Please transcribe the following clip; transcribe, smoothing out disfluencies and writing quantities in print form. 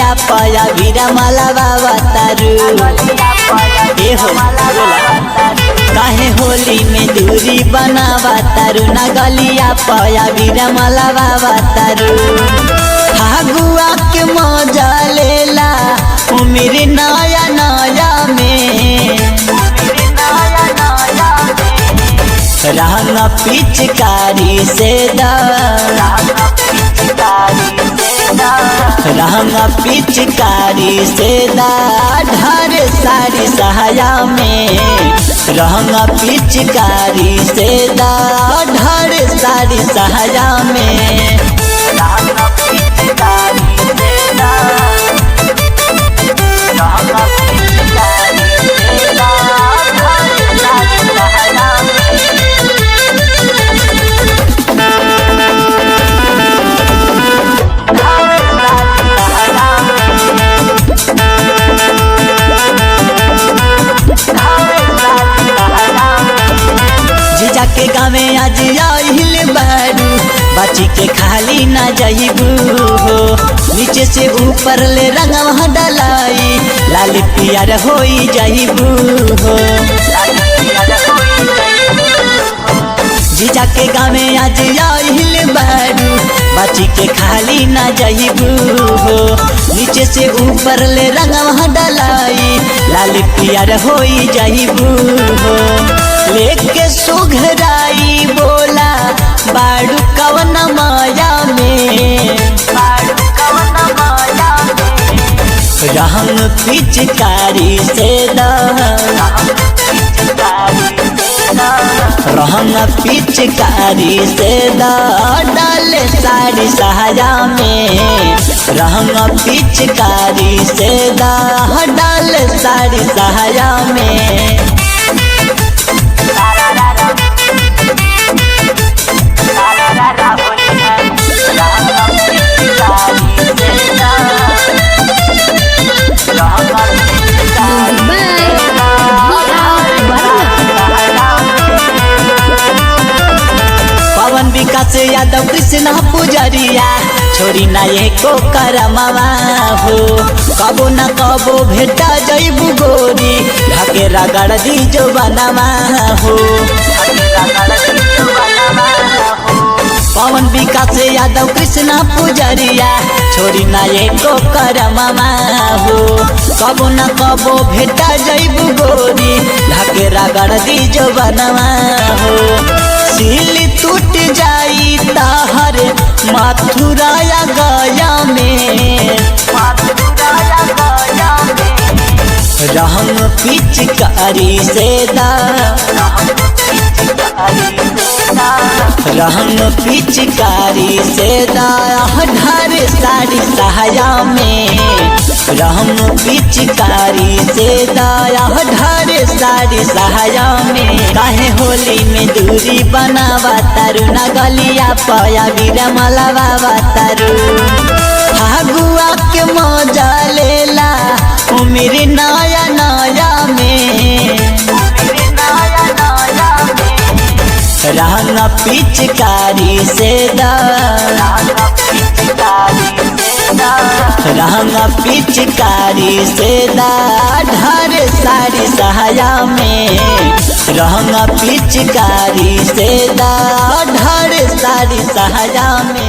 गलिया पया बीरा माला बाबा तारू ए हो काहे होली में दूरी बनावा तारू ना गलिया पया बीरा माला बाबा तारू फागुआ के मजा लेला उम्र नया नया में रंग पिचकारी से रंग पिचकारी से ढार साड़ी सहाया में रंग पिचकारी से ढार साड़ी सहाया में रंग पिचकारी से के गावे आज आइल बारू बाची के खाली ना जाइबू हो नीचे से ऊपर ले रंगवा डलाई लाल पियर होई जाइबू हो जीजा के गावे आज आइल बारू बाची के खाली ना जाइबू हो नीचे से ऊपर ले रंगवा डलाई लाल पियर होई जाइबू हो लेके सुघराई बोला बाड़ू कवन माया में रंग पिचकारी से रंग पिचकारी से डाल साड़ी सहाया में रंग पिचकारी से डाल साड़ी सहाया में पवन विकास यादव कृष्णा पुजरिया छोरी ना एको करमावा हो कबो न कबो भेटा जइबू गोरी ढाके रगड़ दी जो बनावा हो पवन विकास यादव कृष्णा पुजरिया छोरी ना एको करमावा हो कबो न कबो भेटा जइबू गोरी ढाके रगड़ दी जो बनावा हो सिल टूट जाई ताहर मथुराया गया में रंग पिचकारी से रंग पिचकारी से ढार साड़ी सहाया में रंग पिचकारी से ढार साड़ी सहाया में काहे होली में दूरी बनावा तारू ना गलिया पया बीरा माला बाबा तारू फागुआ के मजा लेला उम्र नया नया में रंग पिचकारी से रंग पिचकारी से ढार साड़ी सहाया में रंग पिचकारी से ढार साड़ी सहाया में।